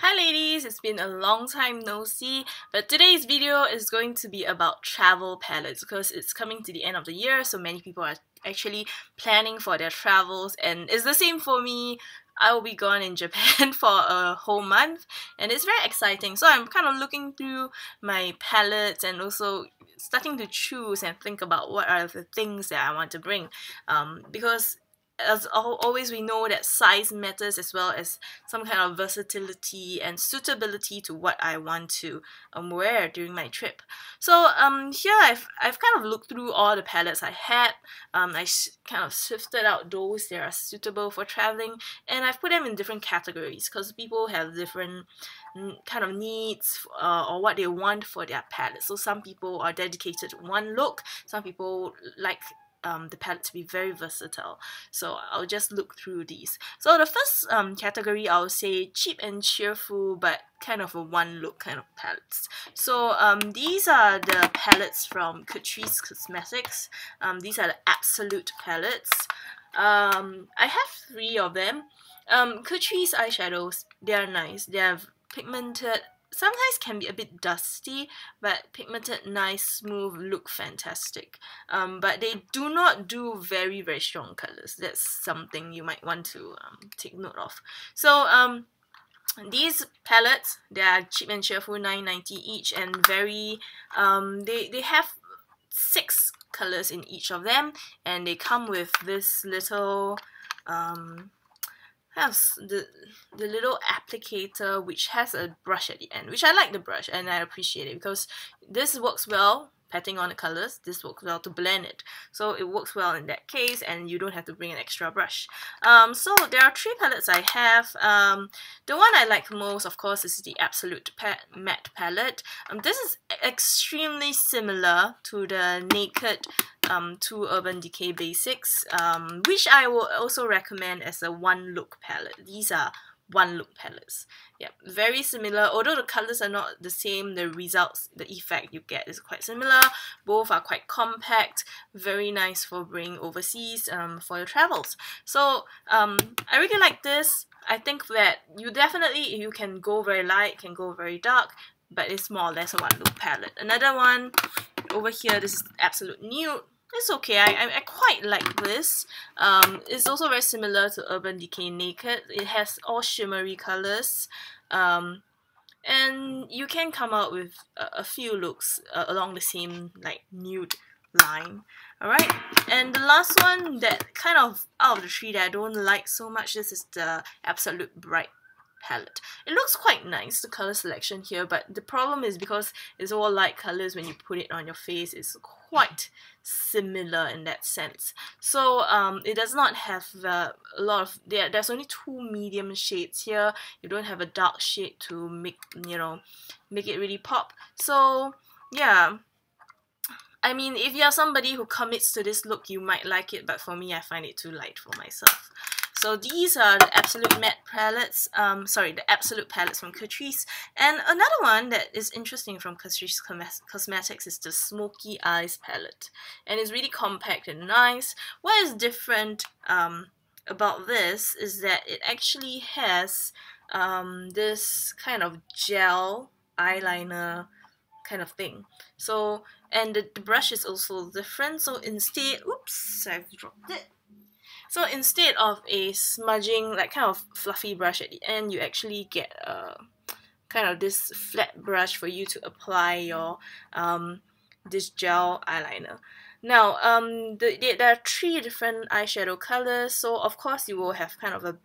Hi ladies, it's been a long time no see, but today's video is going to be about travel palettes because it's coming to the end of the year, so many people are actually planning for their travels, and it's the same for me. I will be gone in Japan for a whole month, and it's very exciting. So I'm kind of looking through my palettes and also starting to choose and think about what are the things that I want to bring, because as always we know that size matters as well as some kind of versatility and suitability to what I want to wear during my trip. So here I've kind of looked through all the palettes I had. Kind of sifted out those that are suitable for traveling, and I've put them in different categories because people have different kind of needs or what they want for their palette. So some people are dedicated to one look, some people like the palette to be very versatile. So I'll just look through these. So the first category, I'll say cheap and cheerful, but kind of a one look kind of palettes. So these are the palettes from Catrice Cosmetics. These are the Absolute palettes. I have 3 of them. Catrice eyeshadows, they are nice. They are pigmented, sometimes can be a bit dusty, but pigmented, nice, smooth, look fantastic. But they do not do very strong colors. That's something you might want to take note of. So these palettes, they are cheap and cheerful, $9.90 each, and very they have 6 colors in each of them, and they come with this little has the little applicator which has a brush at the end, which I like the brush and I appreciate it because this works well patting on the colors, this works well to blend it, so it works well in that case and you don't have to bring an extra brush. So there are 3 palettes I have. The one I like most, of course, is the Absolute Matte palette. This is extremely similar to the Naked 2 Urban Decay Basics, which I will also recommend as a one look palette. These are one look palettes. Yeah, very similar. Although the colors are not the same, the results, the effect you get is quite similar. Both are quite compact, very nice for bringing overseas for your travels. So I really like this. I think that you definitely, you can go very light, can go very dark, but it's more or less a one look palette. Another one over here, this is Absolute Nude. It's okay, I quite like this. It's also very similar to Urban Decay Naked. It has all shimmery colors, and you can come out with a few looks along the same like nude line. Alright, and the last one that kind of out of the 3 that I don't like so much, this is the Absolute Bright palette. It looks quite nice, the color selection here, but the problem is because it's all light colors, when you put it on your face, it's quite similar in that sense. So it does not have a lot of, there's only 2 medium shades here. You don't have a dark shade to make it really pop. So yeah, I mean, if you're somebody who commits to this look, you might like it, but for me, I find it too light for myself. So these are the Absolute Matte palettes, the Absolute palettes from Catrice. And another one that is interesting from Catrice Cosmetics is the Smoky Eyes palette. And it's really compact and nice. What is different about this is that it actually has this kind of gel eyeliner kind of thing. So, and the brush is also different. So instead, oops, I've dropped it. So instead of a smudging, like kind of fluffy brush at the end, you actually get a kind of this flat brush for you to apply your this gel eyeliner. Now, there are 3 different eyeshadow colors, so of course you will have kind of a,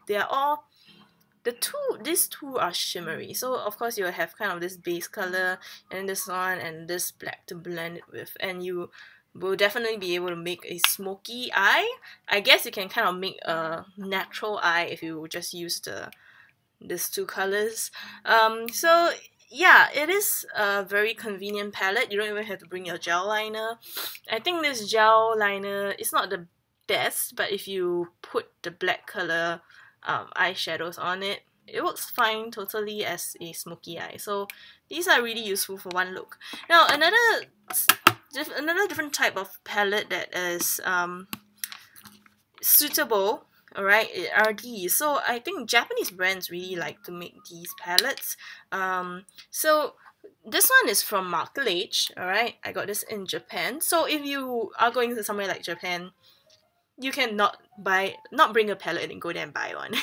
these two are shimmery, so of course you will have kind of this base color and this one and this black to blend it with, and you will definitely be able to make a smoky eye. I guess you can kind of make a natural eye if you just use these 2 colors. So yeah, it is a very convenient palette. You don't even have to bring your gel liner. I think this gel liner is not the best, but if you put the black color eyeshadows on it, it works fine totally as a smoky eye. So these are really useful for one look. Now another different type of palette that is suitable Alright, are these. So I think Japanese brands really like to make these palettes. So this one is from Markleage. Alright, I got this in Japan. So if you are going to somewhere like Japan, you can not bring a palette and go there and buy one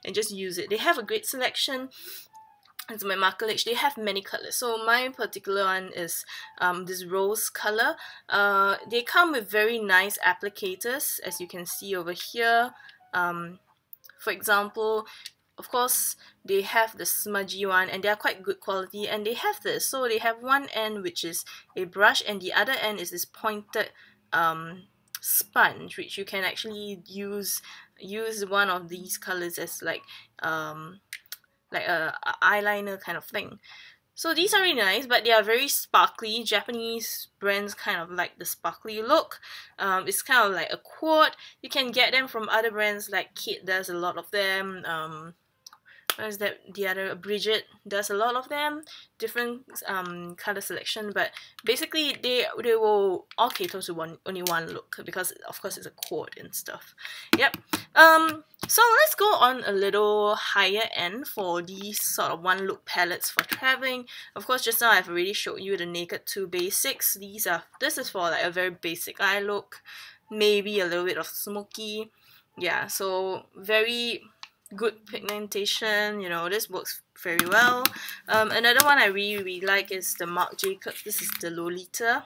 and just use it. They have a great selection. It's my Markleage. They have many colors. So my particular one is this rose color. They come with very nice applicators, as you can see over here. For example, of course, they have the smudgy one, and they are quite good quality, and they have this. So they have one end which is a brush, and the other end is this pointed sponge, which you can actually use one of these colors as like a eyeliner kind of thing. So these are really nice, but they are very sparkly. Japanese brands kind of like the sparkly look. It's kind of like a quart. You can get them from other brands like Kate does a lot of them. Where's that? The other Bridget does a lot of them. Different color selection, but basically they will all cater to only one look, because of course it's a quart and stuff. Yep. So let's go on a little higher end for these sort of one look palettes for traveling. Of course, just now I've already showed you the Naked 2 basics. This is for like a very basic eye look, maybe a little bit of smoky. Yeah, so very good pigmentation, you know, this works very well. Another one I really like is the Marc Jacobs. This is the Lolita.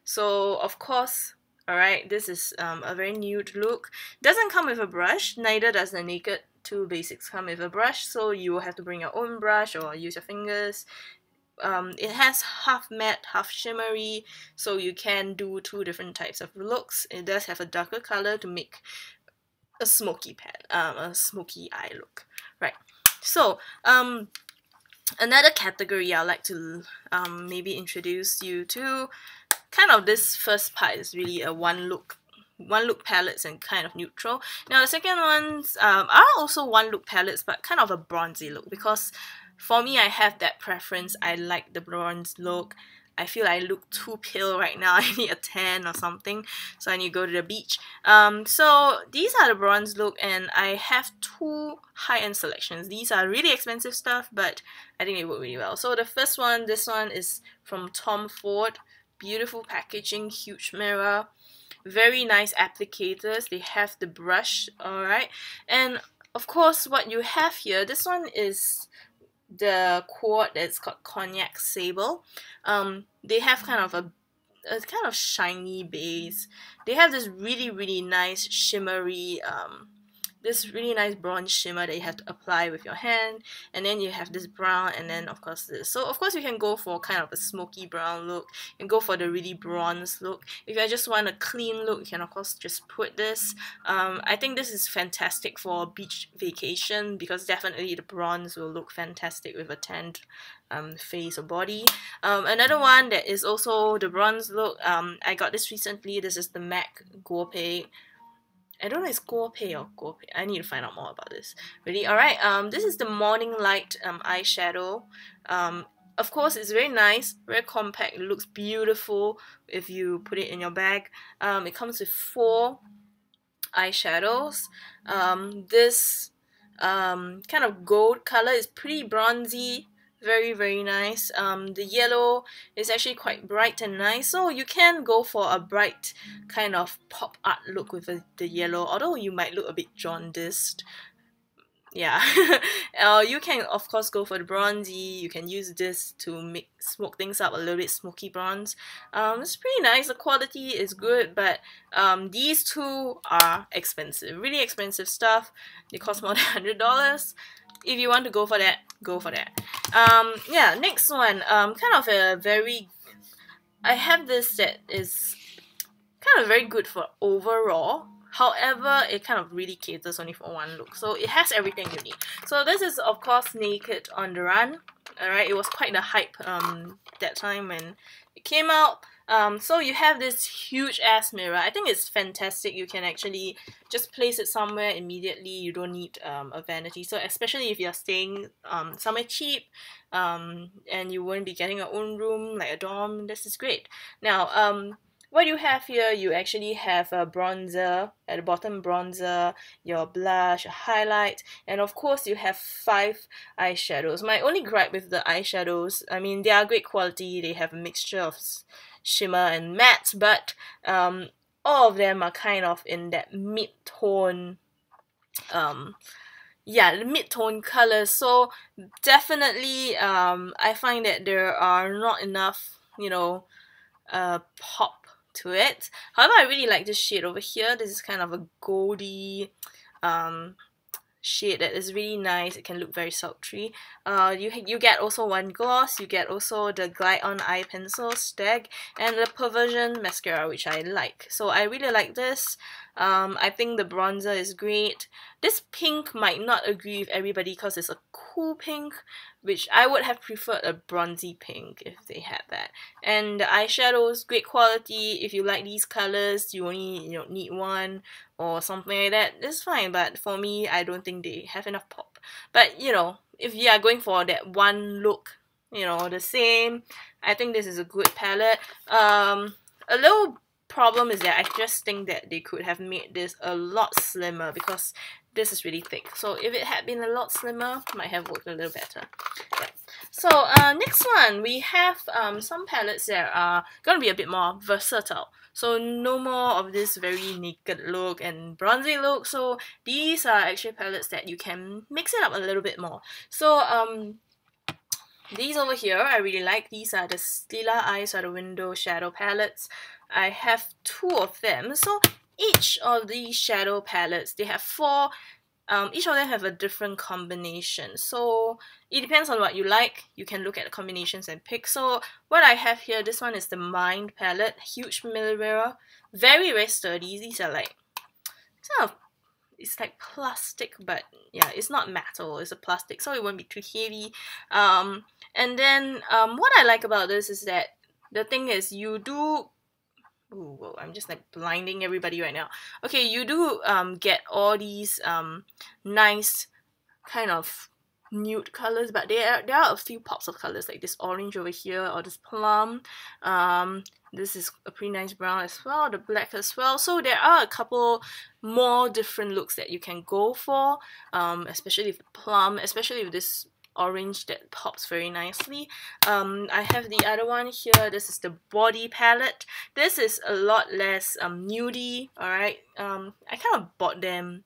So of course, alright, this is a very nude look. Doesn't come with a brush, neither does the Naked 2 basics come with a brush, so you will have to bring your own brush or use your fingers. It has half matte, half shimmery, so you can do two different types of looks. It does have a darker color to make a smoky eye look, right? So another category I'd like to maybe introduce you to. Kind of this first part is really a one look palettes and kind of neutral. Now the second ones are also one look palettes, but kind of a bronzy look, because for me, I have that preference. I like the bronze look. I feel I look too pale right now. I need a tan or something, so I need to go to the beach. So these are the bronze look, and I have two high-end selections. These are really expensive stuff, but I think they work really well. So the first one, this one is from Tom Ford. Beautiful packaging, huge mirror, very nice applicators. They have the brush, alright, and of course what you have here, this one is the quart that's called Cognac Sable. They have kind of a kind of shiny base. They have this really nice shimmery this really nice bronze shimmer that you have to apply with your hand, and then you have this brown, and then of course this. So of course you can go for kind of a smoky brown look, you can go for the really bronze look. If you just want a clean look, you can of course just put this. I think this is fantastic for a beach vacation, because definitely the bronze will look fantastic with a tanned face or body. Another one that is also the bronze look, I got this recently. This is the MAC Guopei. I don't know if it's Guopei or Guopei. I need to find out more about this. Really? Alright, this is the Morning Light eyeshadow. Of course, it's very nice, very compact. It looks beautiful if you put it in your bag. It comes with 4 eyeshadows. This kind of gold color is pretty bronzy. Very nice. The yellow is actually quite bright and nice, so you can go for a bright kind of pop art look with the yellow, although you might look a bit jaundiced. Yeah. You can of course go for the bronzy. You can use this to smoke things up a little bit, smoky bronze. It's pretty nice. The quality is good, but these two are expensive, really expensive stuff. They cost more than $100. If you want to go for that, go for that. Yeah, next one, kind of a very, I have this that is kind of very good for overall. However, it kind of really caters only for one look. So it has everything you need. So this is of course Naked on the Run. Alright, it was quite the hype that time when it came out. So you have this huge ass mirror. I think it's fantastic. You can actually just place it somewhere immediately. You don't need a vanity. So especially if you're staying somewhere cheap and you won't be getting your own room like a dorm, this is great. Now what you have here, you actually have a bronzer at the bottom, bronzer, your blush, a highlight, and of course you have 5 eyeshadows. My only gripe with the eyeshadows, I mean, they are great quality, they have a mixture of shimmer and matte, but all of them are kind of in that mid-tone, yeah, the mid-tone colors. So definitely I find that there are not enough, you know, pop to it. However, I really like this shade over here. This is kind of a goldy shade that is really nice. It can look very sultry. You get also one gloss. You get also the Glide On Eye Pencil Stag and the Perversion Mascara, which I like. So I really like this. I think the bronzer is great. This pink might not agree with everybody because it's a cool pink, which I would have preferred a bronzy pink if they had that. And the eyeshadows, great quality. If you like these colors, you only need one or something like that, it's fine. But for me, I don't think they have enough pop. But if you are going for that one look, the same, I think this is a good palette. A little problem is that I just think that they could have made this a lot slimmer because this is really thick. So if it had been a lot slimmer, it might have worked a little better. Yeah. So next one, we have some palettes that are going to be a bit more versatile. So no more of this very naked look and bronzy look. So these are actually palettes that you can mix it up a little bit more. So these over here, I really like. These are the Stila Eyes Out the Window shadow palettes. I have 2 of them. So each of these shadow palettes, they have 4. Each of them have a different combination. So it depends on what you like. You can look at the combinations and pick. So what I have here, this one is the Mind palette. Huge mirror. Very, very sturdy. These are like, it's like plastic, but yeah, it's not metal, it's a plastic, so it won't be too heavy. And then what I like about this is that the thing is you do, ooh, I'm just like blinding everybody right now. Okay, you do get all these nice kind of nude colors, but there are a few pops of colors, like this orange over here or this plum. This is a pretty nice brown as well, the black as well. So there are a couple more different looks that you can go for, especially with the plum, especially with this orange that pops very nicely. I have the other one here. This is the Body palette. This is a lot less nudie. Alright, I kind of bought them,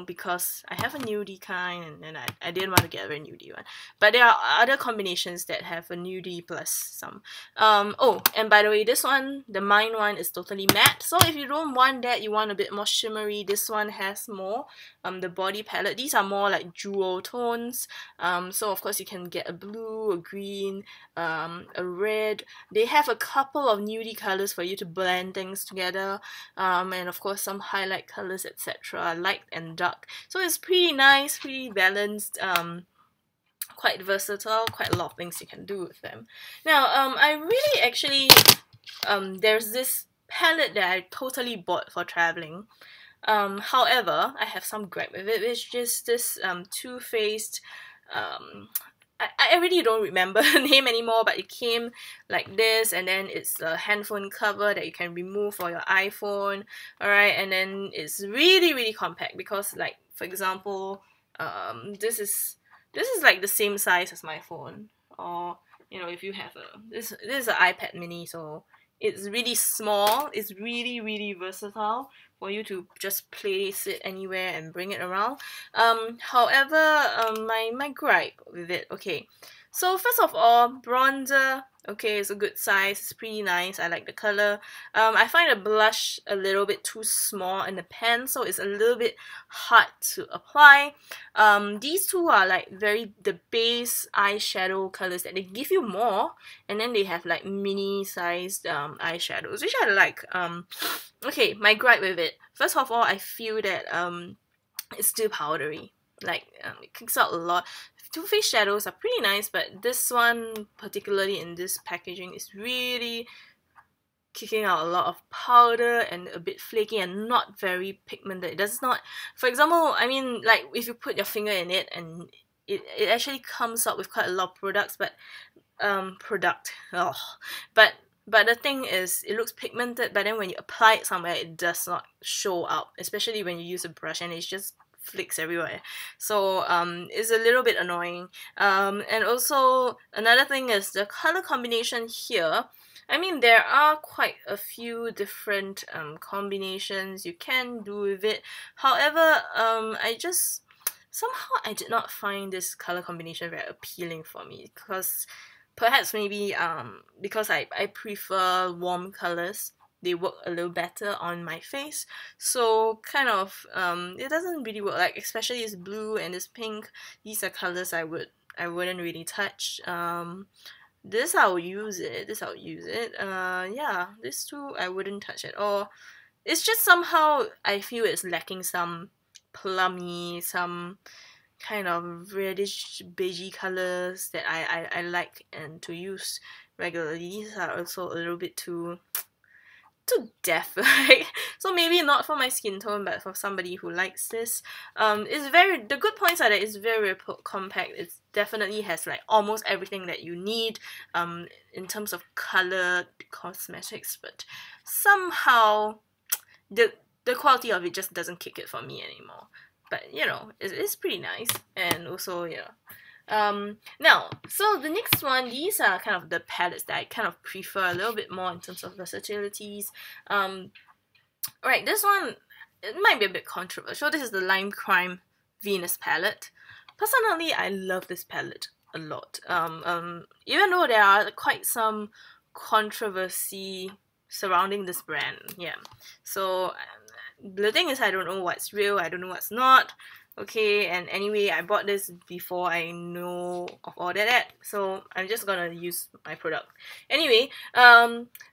because I have a nudie kind, and I didn't want to get a very nudie one. But there are other combinations that have a nudie plus some. Oh, and by the way, this one, the Mind one, is totally matte. So if you don't want that, you want a bit more shimmery, this one has more. The Body palette, these are more like jewel tones. So of course you can get a blue, a green, a red. They have a couple of nudie colors for you to blend things together. And of course some highlight colors, etc. Light and dark. So it's pretty nice, pretty balanced, quite versatile, quite a lot of things you can do with them. Now, I really actually, there's this palette that I totally bought for traveling. However, I have some gripe with it, which is this Too Faced, I really don't remember the name anymore, but it came like this, and then it's a handphone cover that you can remove for your iPhone, alright, and then it's really, really compact because, like, for example, this is like the same size as my phone, or, if you have this is an iPad mini, so it's really small, it's really, really versatile for you to just place it anywhere and bring it around. However, my gripe with it, okay, so first of all, bronzer, okay, it's a good size, it's pretty nice, I like the color. I find the blush a little bit too small in the pen, so it's a little bit hard to apply. These two are like the base eyeshadow colors that they give you more, and then they have like mini sized eyeshadows, which I like. Okay, my gripe with it, first of all, I feel that it's too powdery. Like, it kicks out a lot. Too Faced shadows are pretty nice, but this one, particularly in this packaging, is really kicking out a lot of powder and a bit flaky and not very pigmented. It does not, for example, I mean, like, if you put your finger in it and it actually comes out with quite a lot of products, but but the thing is, it looks pigmented, but then when you apply it somewhere, it does not show up, especially when you use a brush and it just flicks everywhere. So it's a little bit annoying. And also another thing is the color combination here. I mean, there are quite a few different combinations you can do with it. However, somehow I did not find this color combination very appealing for me, because perhaps maybe because I prefer warm colors. They work a little better on my face, so kind of it doesn't really work. Like especially this blue and this pink, these are colors I wouldn't really touch. This I'll use it. Yeah, these two I wouldn't touch at all. It's just somehow I feel it's lacking some plummy, some kind of reddish beigey colors that I like and to use regularly. These are also a little bit too deaf, right? So maybe not for my skin tone, but for somebody who likes this. The good points are that it's very compact. It definitely has like almost everything that you need in terms of color cosmetics, but somehow the quality of it just doesn't kick it for me anymore. But you know, it's pretty nice, and also now, so the next one, these are kind of the palettes that I kind of prefer a little bit more in terms of versatilities. Right, this one, it might be a bit controversial. This is the Lime Crime Venus palette. Personally, I love this palette a lot. Even though there are quite some controversy surrounding this brand, yeah. So the thing is, I don't know what's real, I don't know what's not. Okay, and anyway, I bought this before I know of all that, so I'm just gonna use my product. Anyway,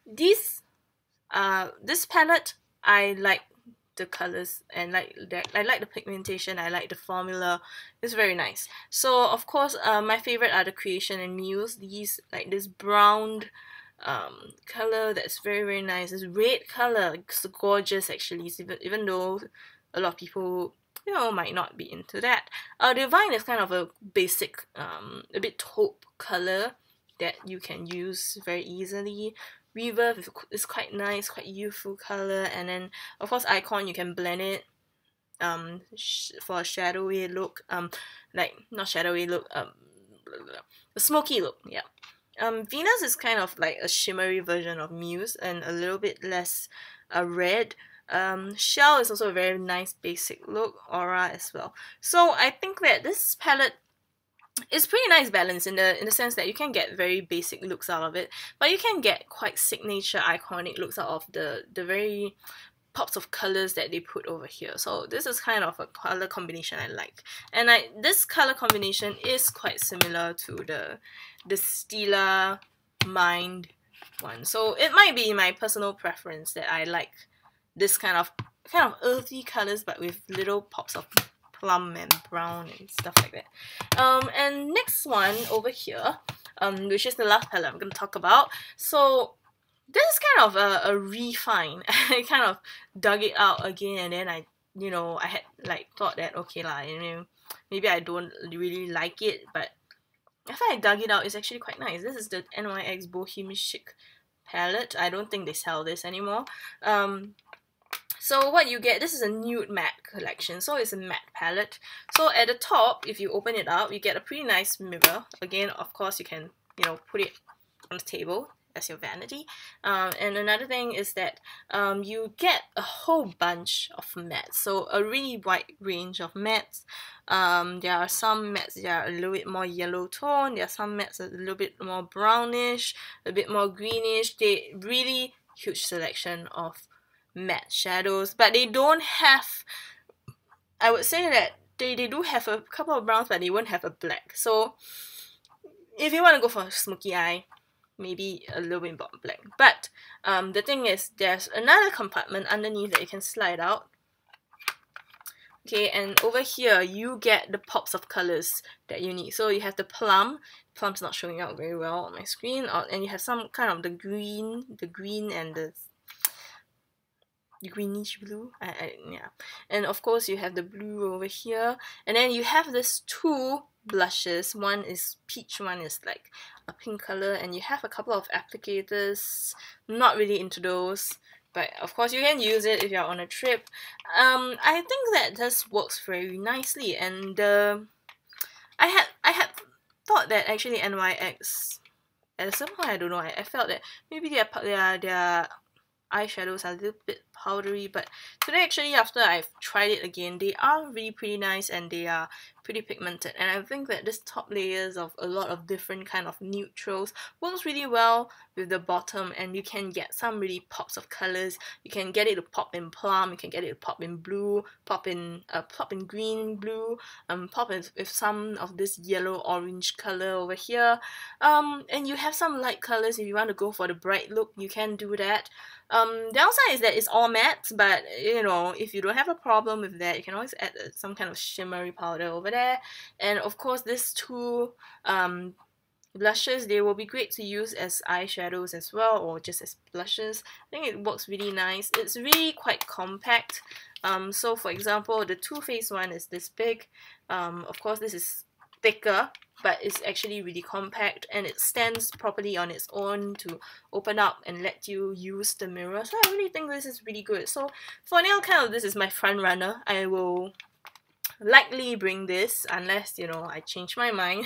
this palette, I like the colors and I like the pigmentation, I like the formula. It's very nice. So of course, my favorite are the Creation and Muse. These like this brown color that's very nice. This red color, it's gorgeous actually. Even though a lot of people might not be into that. Divine is kind of a basic, a bit taupe color that you can use very easily. Reverb is quite nice, quite youthful color, and then of course Icon, you can blend it for a shadowy look, like not shadowy look, a smoky look, yeah. Venus is kind of like a shimmery version of Muse and a little bit less red. Shell is also a very nice basic look, Aura as well. So I think that this palette is pretty nice balance in the sense that you can get very basic looks out of it, but you can get quite signature iconic looks out of the very pops of colors that they put over here. So this is kind of a color combination I like, and this color combination is quite similar to the Stila Mind one. So it might be my personal preference that I like this kind of earthy colors, but with little pops of plum and brown and stuff like that. And next one over here, which is the last palette I'm going to talk about. So this is kind of a refine. I kind of dug it out again, and then I had like thought that okay lah, maybe I don't really like it, but after I dug it out, it's actually quite nice. This is the NYX Bohemian Chic palette. I don't think they sell this anymore. So what you get, this is a nude matte collection, so it's a matte palette. So at the top, if you open it up, you get a pretty nice mirror. Again, of course, you can put it on the table as your vanity. And another thing is that you get a whole bunch of mattes, so a really wide range of mattes. There are some mattes that are a little bit more yellow tone, there are some mattes that are a little bit more brownish, a bit more greenish. They really huge selection of matte shadows, but they don't have, I would say that they do have a couple of browns, but they won't have a black. So if you want to go for a smoky eye, maybe a little bit more black. But the thing is, there's another compartment underneath that you can slide out. Okay, and over here you get the pops of colors that you need. So you have the plum. Plum's not showing out very well on my screen, and you have some kind of the green and the greenish blue. Yeah. And of course you have the blue over here, and then you have this two blushes. One is peach, one is like a pink color, and you have a couple of applicators. Not really into those, but of course you can use it if you're on a trip. I think that this works very nicely, and I had thought that actually NYX, at some point I don't know, I felt that maybe their eyeshadows are a little bit powdery, but today actually after I've tried it again, they are really pretty nice and they are pretty pigmented, and I think that this top layers of a lot of different kind of neutrals works really well with the bottom, and you can get some really pops of colors. You can get it to pop in plum, you can get it to pop in blue, pop in green, blue, pop in with some of this yellow orange color over here, and you have some light colors. If you want to go for the bright look, you can do that. Downside is that it's all matte, but you know, if you don't have a problem with that, you can always add some kind of shimmery powder over there. And of course, these two blushes, they will be great to use as eyeshadows as well, or just as blushes. I think it works really nice. It's really quite compact. So for example, the Too Faced one is this big. Of course, this is thicker, but it's actually really compact, and it stands properly on its own to open up and let you use the mirror. So I really think this is really good. So for nail kind of, this is my front runner. I will likely bring this unless, you know, I change my mind.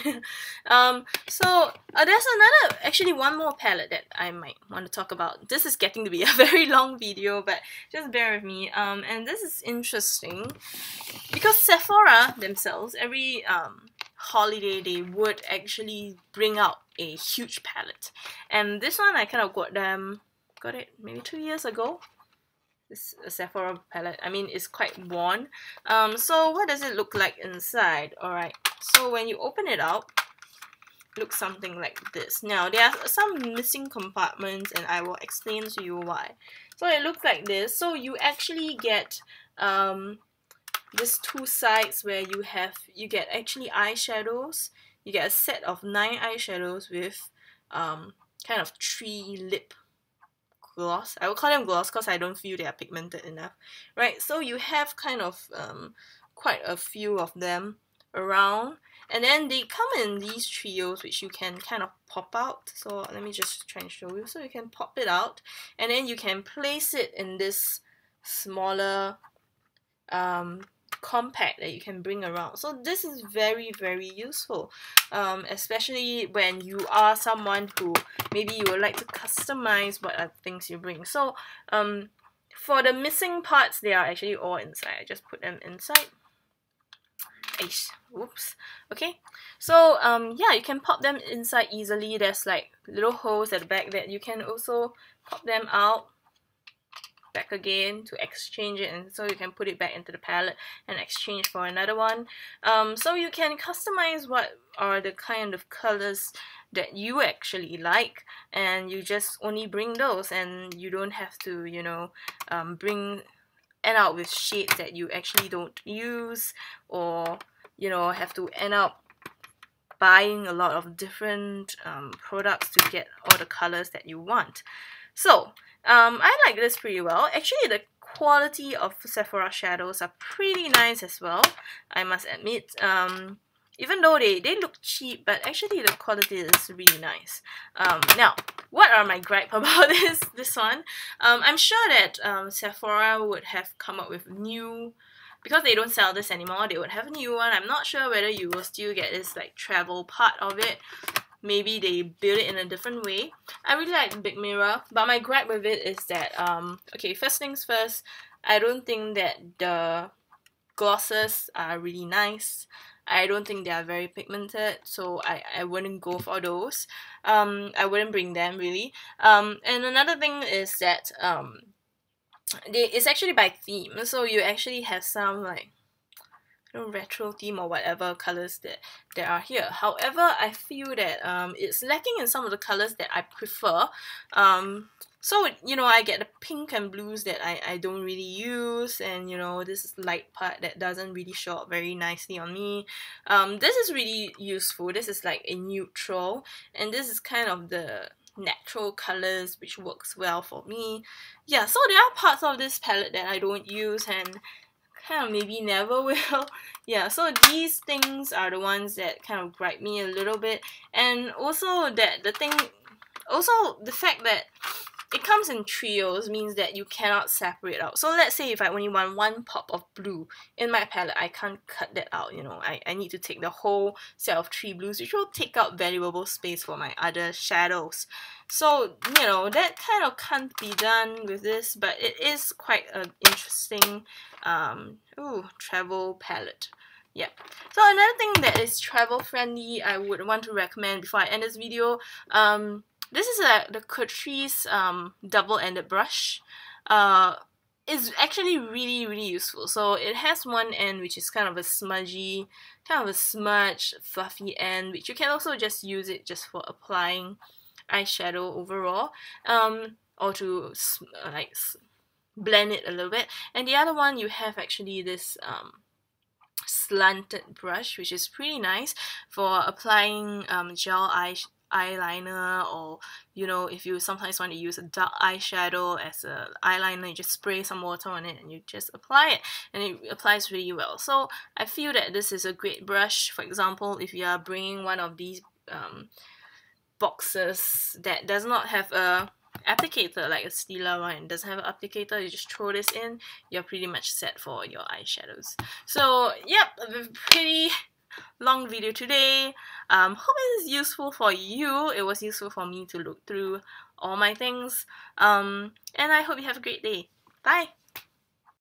So there's actually one more palette that I might want to talk about. This is getting to be a very long video, but just bear with me. And this is interesting because Sephora themselves, every holiday, they would actually bring out a huge palette, and this one I kind of got it maybe 2 years ago. This Sephora palette, I mean, it's quite worn. So what does it look like inside? Alright, so when you open it up, it looks something like this. Now there are some missing compartments, and I will explain to you why. So it looks like this. So you actually get these two sides where you get actually eyeshadows. You get a set of 9 eyeshadows with kind of 3 lip gloss. I will call them gloss because I don't feel they are pigmented enough, right? So you have kind of quite a few of them around, and then they come in these trios which you can kind of pop out. So let me just try and show you. So you can pop it out, and then you can place it in this smaller compact that you can bring around. So this is very, very useful, especially when you are someone who maybe you would like to customize what are things you bring. So for the missing parts, they are actually all inside. I just put them inside. Whoops. Okay, so yeah, you can pop them inside easily. There's like little holes at the back that you can also pop them out back again to exchange it, and so you can put it back into the palette and exchange for another one. So you can customize what are the kind of colors that you actually like, and you just only bring those, and you don't have to, you know, end out with shades that you actually don't use, or you know, have to end up buying a lot of different products to get all the colors that you want. So I like this pretty well. Actually, the quality of Sephora shadows are pretty nice as well, I must admit. Even though they look cheap, but actually the quality is really nice. Now, what are my gripe about this one? I'm sure that Sephora would have come up with new, because they don't sell this anymore, they would have a new one. I'm not sure whether you will still get this like travel part of it. Maybe they build it in a different way. I really like the big mirror, but my gripe with it is that, okay, first things first, I don't think that the glosses are really nice. I don't think they are very pigmented, so I wouldn't go for those. I wouldn't bring them really. And another thing is that it's actually by theme, so you actually have some like retro theme or whatever colors that are here. However, I feel that it's lacking in some of the colors that I prefer. So you know, I get the pink and blues that I don't really use, and you know, this light part that doesn't really show up very nicely on me. This is really useful. This is like a neutral, and this is kind of the natural colors, which works well for me. Yeah, so there are parts of this palette that I don't use and kind of maybe never will. Yeah, so these things are the ones that kind of gripe me a little bit, and also that the fact that it comes in trios means that you cannot separate out. So let's say if I only want one pop of blue in my palette, I can't cut that out, you know. I need to take the whole set of 3 blues, which will take up valuable space for my other shadows. So, you know, that kind of can't be done with this, but it is quite an interesting travel palette. Yeah. So another thing that is travel friendly I would want to recommend before I end this video, this is the Catrice double-ended brush. It's actually really useful. So it has one end which is kind of a smudgy, kind of a smudged, fluffy end, which you can also just use it just for applying eyeshadow overall, or to like blend it a little bit. And the other one, you have actually this slanted brush, which is pretty nice for applying gel eyeliner, or you know, if you sometimes want to use a dark eyeshadow as a eyeliner, you just spray some water on it and you just apply it, and it applies really well. So I feel that this is a great brush. For example, if you are bringing one of these boxes that does not have a applicator like a Stila one, doesn't have an applicator, you just throw this in, you're pretty much set for your eyeshadows. So yep, a pretty long video today. Hope it is useful for you. It was useful for me to look through all my things. And I hope you have a great day. Bye!